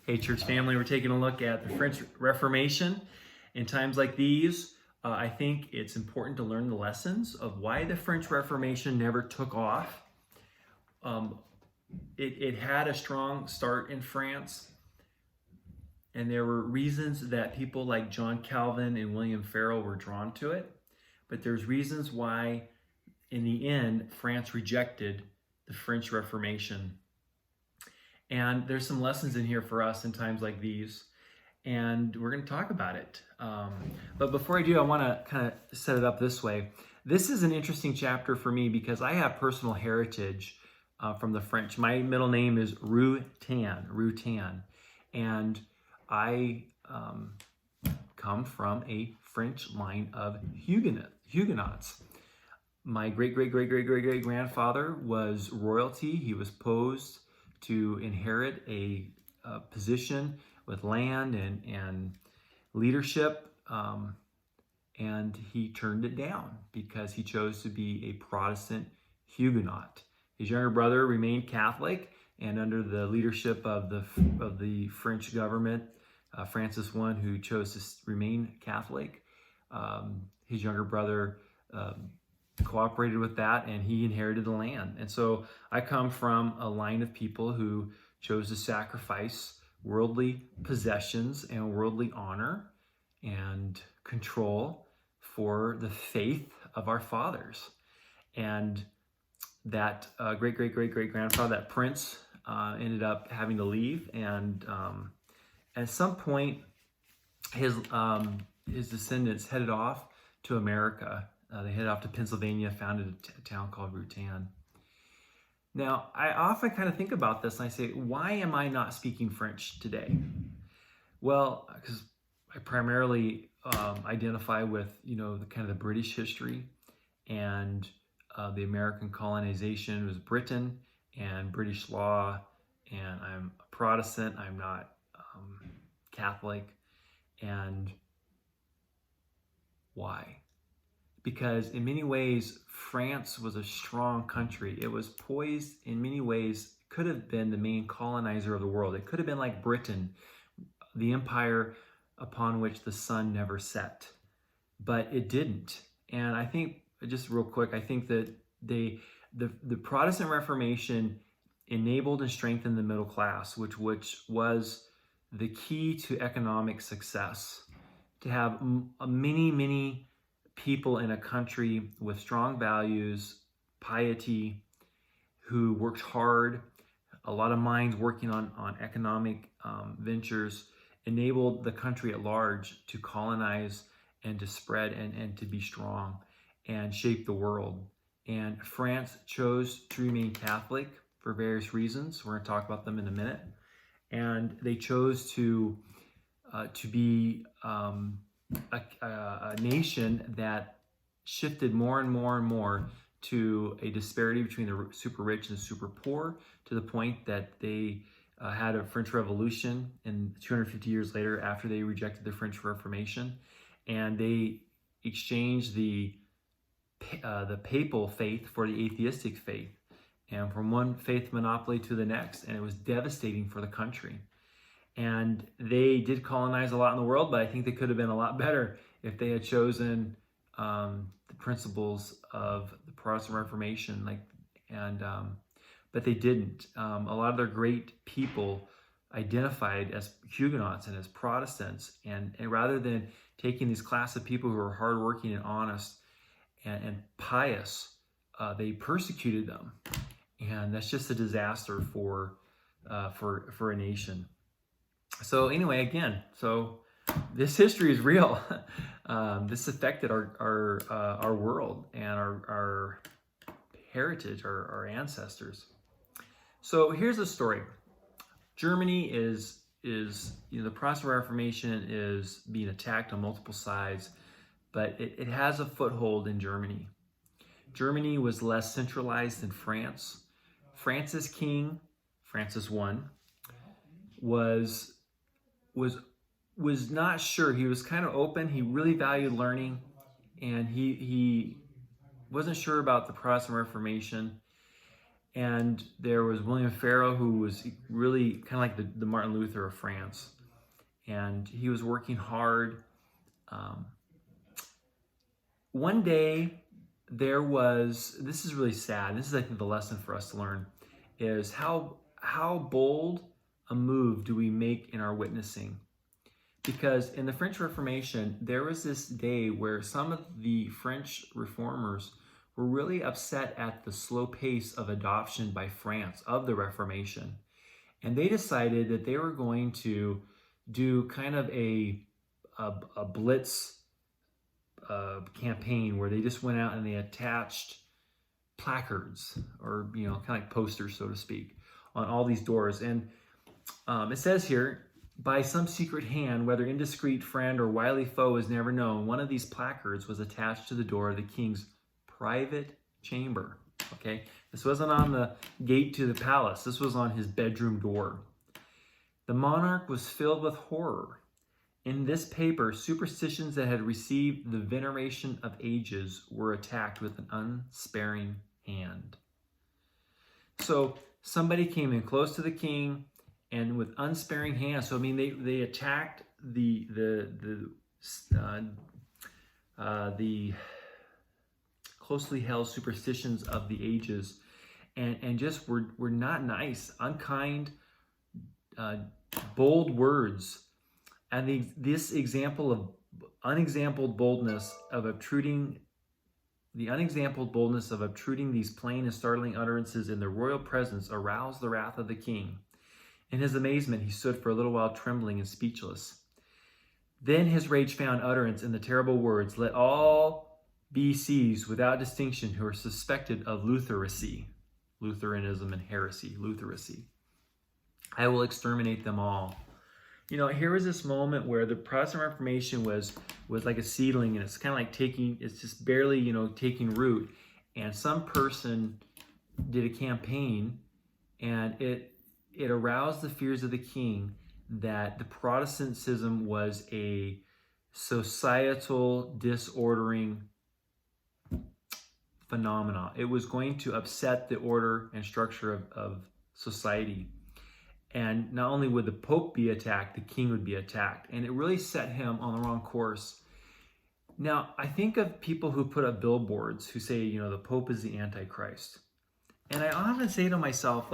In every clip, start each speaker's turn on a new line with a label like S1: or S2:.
S1: Hey, church family, we're taking a look at the French Reformation. In times like these, I think it's important to learn the lessons of why the French Reformation never took off. It had a strong start in France, and there were reasons that people like John Calvin and William Farel were drawn to it. But there's reasons why, in the end, France rejected the French Reformation. And there's some lessons in here for us in times like these, and we're going to talk about it. But before I do, I want to kind of set it up this way. This is an interesting chapter for me because I have personal heritage from the French. My middle name is Rutan, and I come from a French line of Huguenots. My great-great-great-great-great-great-grandfather was royalty. He was posed to inherit a position with land and leadership, and he turned it down because he chose to be a Protestant Huguenot. His younger brother remained Catholic, and under the leadership of the French government, Francis I, who chose to remain Catholic, his younger brother cooperated with that, and he inherited the land. And so I come from a line of people who chose to sacrifice worldly possessions and worldly honor and control for the faith of our fathers. And that great-great-great-great-grandfather, that prince, ended up having to leave, and at some point his descendants headed off to America. They headed off to Pennsylvania, founded a town called Rutan. Now, I often kind of think about this, and I say, why am I not speaking French today? Well, because I primarily identify with, the kind of the British history, and the American colonization was Britain and British law, and I'm a Protestant. I'm not Catholic. And why? Because in many ways, France was a strong country. It was poised in many ways, could have been the main colonizer of the world. It could have been like Britain, the empire upon which the sun never set. But it didn't. And I think, just real quick, I think that the Protestant Reformation enabled and strengthened the middle class, which was the key to economic success. To have many people in a country with strong values, piety, who worked hard, a lot of minds working on economic ventures, enabled the country at large to colonize and to spread and to be strong and shape the world. And France chose to remain Catholic for various reasons. We're going to talk about them in a minute. And they chose to be a nation that shifted more and more to a disparity between the super rich and the super poor, to the point that they had a French Revolution, and 250 years later, after they rejected the French Reformation, and they exchanged the papal faith for the atheistic faith, and from one faith monopoly to the next, and it was devastating for the country. And they did colonize a lot in the world, but I think they could have been a lot better if they had chosen the principles of the Protestant Reformation. But they didn't. A lot of their great people identified as Huguenots and as Protestants, and rather than taking this class of people who were hardworking and honest and pious, they persecuted them, and that's just a disaster for a nation. So anyway, again, this history is real. This affected our world and our heritage, our ancestors. So here's the story. Germany is the Protestant Reformation is being attacked on multiple sides, but it has a foothold in Germany. Germany was less centralized than France. France's king, Francis I, was not sure. He was kind of open. He really valued learning, and he wasn't sure about the Protestant Reformation. And there was William Farel, who was really kind of like the Martin Luther of France. And he was working hard. One day, this is really sad. This is, I think, the lesson for us to learn, is how bold a move do we make in our witnessing? Because in the French Reformation, there was this day where some of the French reformers were really upset at the slow pace of adoption by France of the Reformation. And they decided that they were going to do kind of a blitz campaign where they just went out and they attached placards, or kind of like posters, so to speak, on all these doors. And it says here, by some secret hand, whether indiscreet friend or wily foe is never known, one of these placards was attached to the door of the king's private chamber. Okay, this wasn't on the gate to the palace. This was on his bedroom door. The monarch was filled with horror. In this paper, superstitions that had received the veneration of ages were attacked with an unsparing hand. So somebody came in close to the king, and with unsparing hands. So I mean, they attacked the closely held superstitions of the ages, and just were not nice, unkind, bold words. And this example of unexampled boldness of obtruding these plain and startling utterances in the royal presence aroused the wrath of the king. In his amazement, he stood for a little while trembling and speechless. Then his rage found utterance in the terrible words, "Let all be seized without distinction who are suspected of Lutheracy," Lutheranism and heresy, Lutheracy. "I will exterminate them all." Here was this moment where the Protestant Reformation was like a seedling, and it's kind of like it's just barely, taking root. And some person did a campaign, and it aroused the fears of the king that the Protestantism was a societal disordering phenomena. It was going to upset the order and structure of society. And not only would the Pope be attacked, the king would be attacked. And it really set him on the wrong course. Now, I think of people who put up billboards who say, the Pope is the Antichrist. And I often say to myself,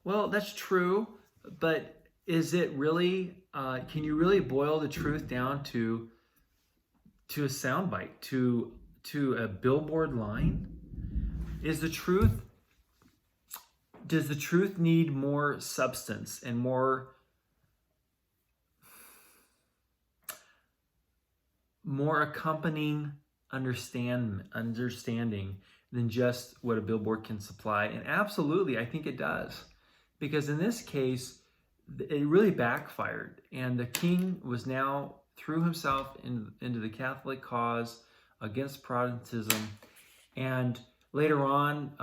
S1: well, that's true, but is it really, can you really boil the truth down to a soundbite, to a billboard line? Does the truth need more substance and more accompanying understanding than just what a billboard can supply? And absolutely, I think it does. Because in this case, it really backfired. And the king was now threw himself into the Catholic cause against Protestantism. And later on,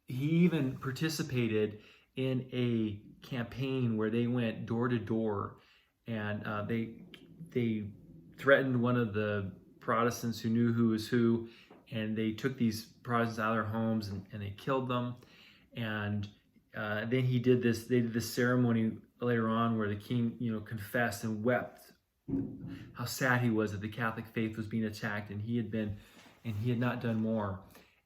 S1: he even participated in a campaign where they went door to door, and they threatened one of the Protestants who knew who was who, and they took these Protestants out of their homes and they killed them. And then they did this ceremony later on where the king, confessed and wept how sad he was that the Catholic faith was being attacked, and he had not done more.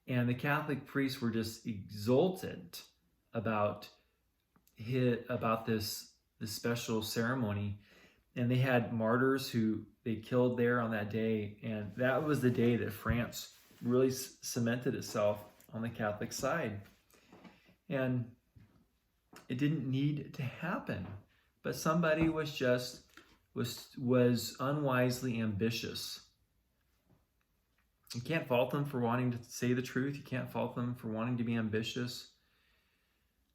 S1: And the Catholic priests were just exultant about this special ceremony. And they had martyrs who they killed there on that day. And that was the day that France really cemented itself on the Catholic side. And it didn't need to happen. But somebody was unwisely ambitious. You can't fault them for wanting to say the truth. You can't fault them for wanting to be ambitious.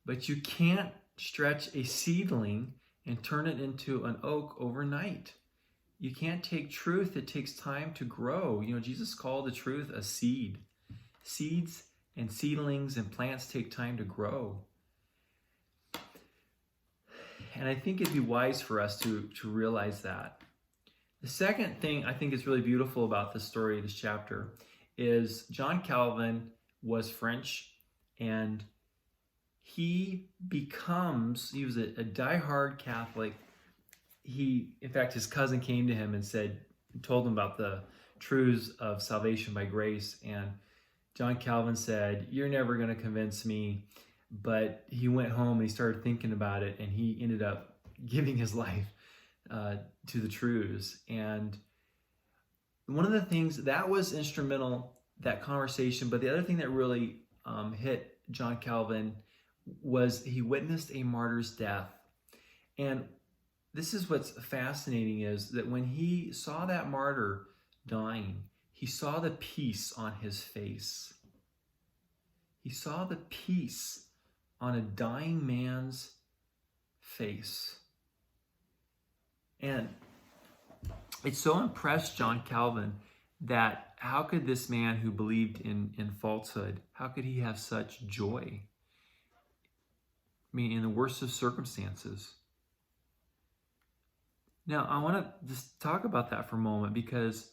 S1: But you can't stretch a seedling and turn it into an oak overnight. You can't take truth. It takes time to grow. Jesus called the truth a seed. Seeds and seedlings and plants take time to grow. And I think it'd be wise for us to realize that. The second thing I think is really beautiful about this story, this chapter, is John Calvin was French, and he was a diehard Catholic. In fact, his cousin came to him and told him about the truths of salvation by grace. And John Calvin said, "You're never going to convince me." But he went home and he started thinking about it, and he ended up giving his life to the truths. And one of the things that was instrumental, that conversation, but the other thing that really hit John Calvin was he witnessed a martyr's death. And this is what's fascinating, is that when he saw that martyr dying, he saw the peace on his face. He saw the peace on a dying man's face. And it so impressed John Calvin that how could this man who believed in falsehood, how could he have such joy? I mean, in the worst of circumstances. Now, I want to just talk about that for a moment, because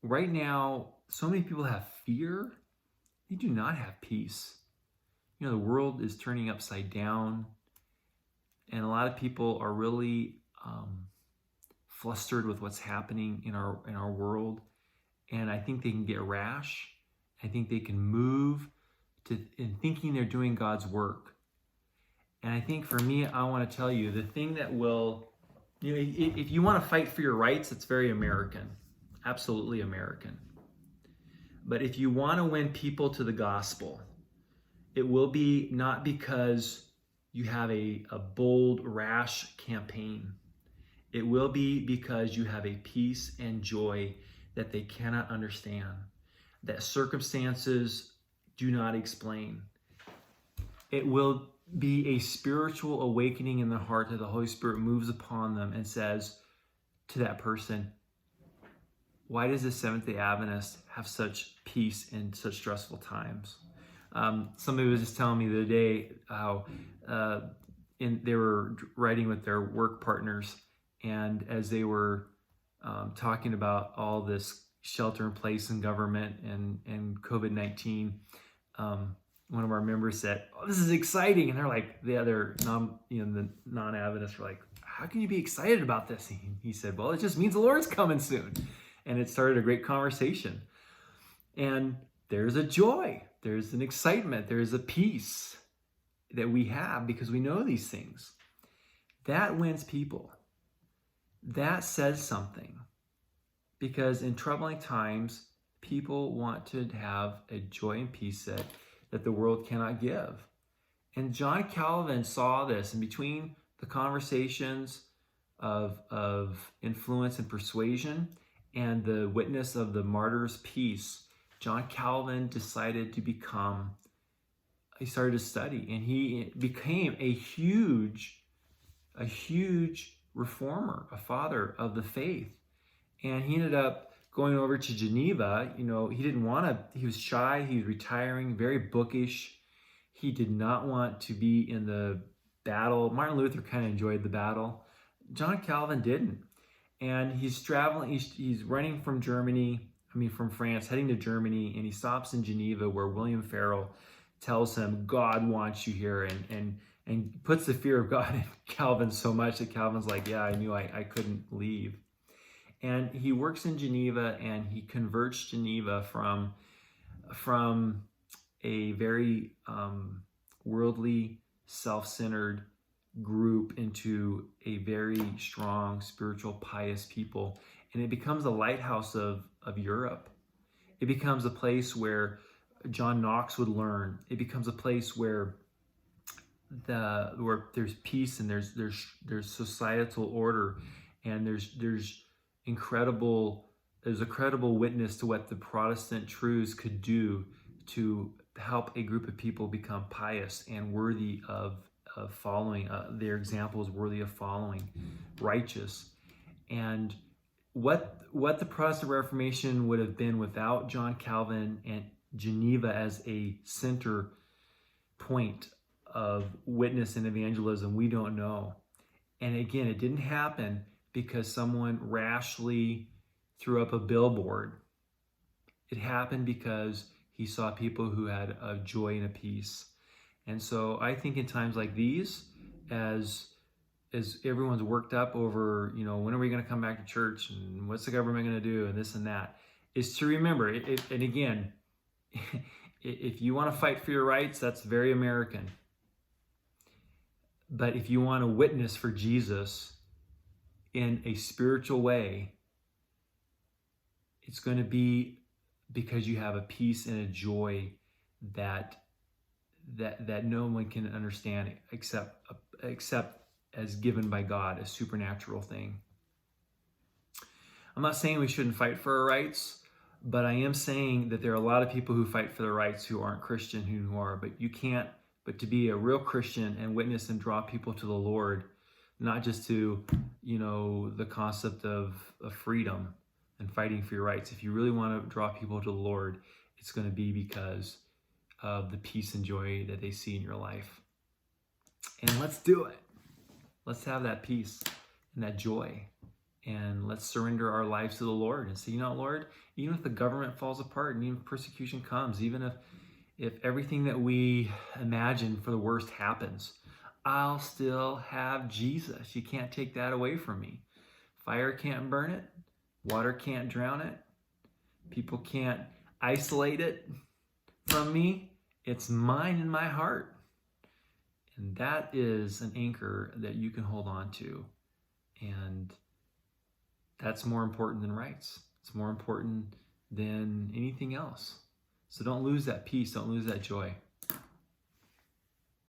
S1: right now, so many people have fear. They do not have peace. The world is turning upside down, and a lot of people are really flustered with what's happening in our world. And I think they can get rash. I think they can move in thinking they're doing God's work. And I think for me, I want to tell you, the thing that will, if you want to fight for your rights, it's very American, absolutely American. But if you want to win people to the gospel, it will be not because you have a bold, rash campaign. It will be because you have a peace and joy that they cannot understand, that circumstances do not explain. It will be a spiritual awakening in the heart that the Holy Spirit moves upon them and says to that person, "Why does the Seventh-day Adventist have such peace in such stressful times?" Somebody was just telling me the other day how they were writing with their work partners, and as they were talking about all this shelter in place in government and COVID-19, one of our members said, "Oh, this is exciting." And they're like, the other the non-Adventists were like, "How can you be excited about this?" And he said, "Well, it just means the Lord's coming soon." And it started a great conversation. And there's a joy, there's an excitement, there's a peace that we have because we know these things. That wins people. That says something. Because in troubling times, people want to have a joy and peace that the world cannot give. And John Calvin saw this, and between the conversations of influence and persuasion and the witness of the martyr's peace, John Calvin decided to he started to study, and he became a huge reformer, a father of the faith. And he ended up going over to Geneva. He didn't want to, he was shy, he was retiring, very bookish. He did not want to be in the battle. Martin Luther kind of enjoyed the battle. John Calvin didn't. And he's traveling, he's running from France, heading to Germany, and he stops in Geneva where William Farel tells him, "God wants you here," and puts the fear of God in Calvin so much that Calvin's like, "Yeah, I knew I couldn't leave." And he works in Geneva, and he converts Geneva from a very worldly, self-centered group into a very strong, spiritual, pious people. And it becomes a lighthouse of Europe. It becomes a place where John Knox would learn. It becomes a place where there's peace, and there's societal order, and there's a credible witness to what the Protestant truths could do to help a group of people become pious and worthy of following. Their example is worthy of following, righteous. And what the Protestant Reformation would have been without John Calvin and Geneva as a center point of witness and evangelism, we don't know. And again, it didn't happen because someone rashly threw up a billboard. It happened because He saw people who had a joy and a peace. And so I think in times like these, as everyone's worked up over, when are we going to come back to church and what's the government going to do and this and that, is to remember, and again, if you want to fight for your rights, that's very American. But if you want to witness for Jesus in a spiritual way, it's going to be because you have a peace and a joy that no one can understand except as given by God, a supernatural thing. I'm not saying we shouldn't fight for our rights, but I am saying that there are a lot of people who fight for their rights who aren't Christian, who are, but to be a real Christian and witness and draw people to the Lord, not just to, the concept of freedom and fighting for your rights. If you really want to draw people to the Lord, it's going to be because of the peace and joy that they see in your life. And let's do it. Let's have that peace and that joy. And let's surrender our lives to the Lord and say, Lord, even if the government falls apart and even if persecution comes, even if everything that we imagine for the worst happens, I'll still have Jesus. You can't take that away from me. Fire can't burn it. Water can't drown it. People can't isolate it from me. It's mine in my heart. And that is an anchor that you can hold on to. And that's more important than rights. It's more important than anything else. So don't lose that peace. Don't lose that joy.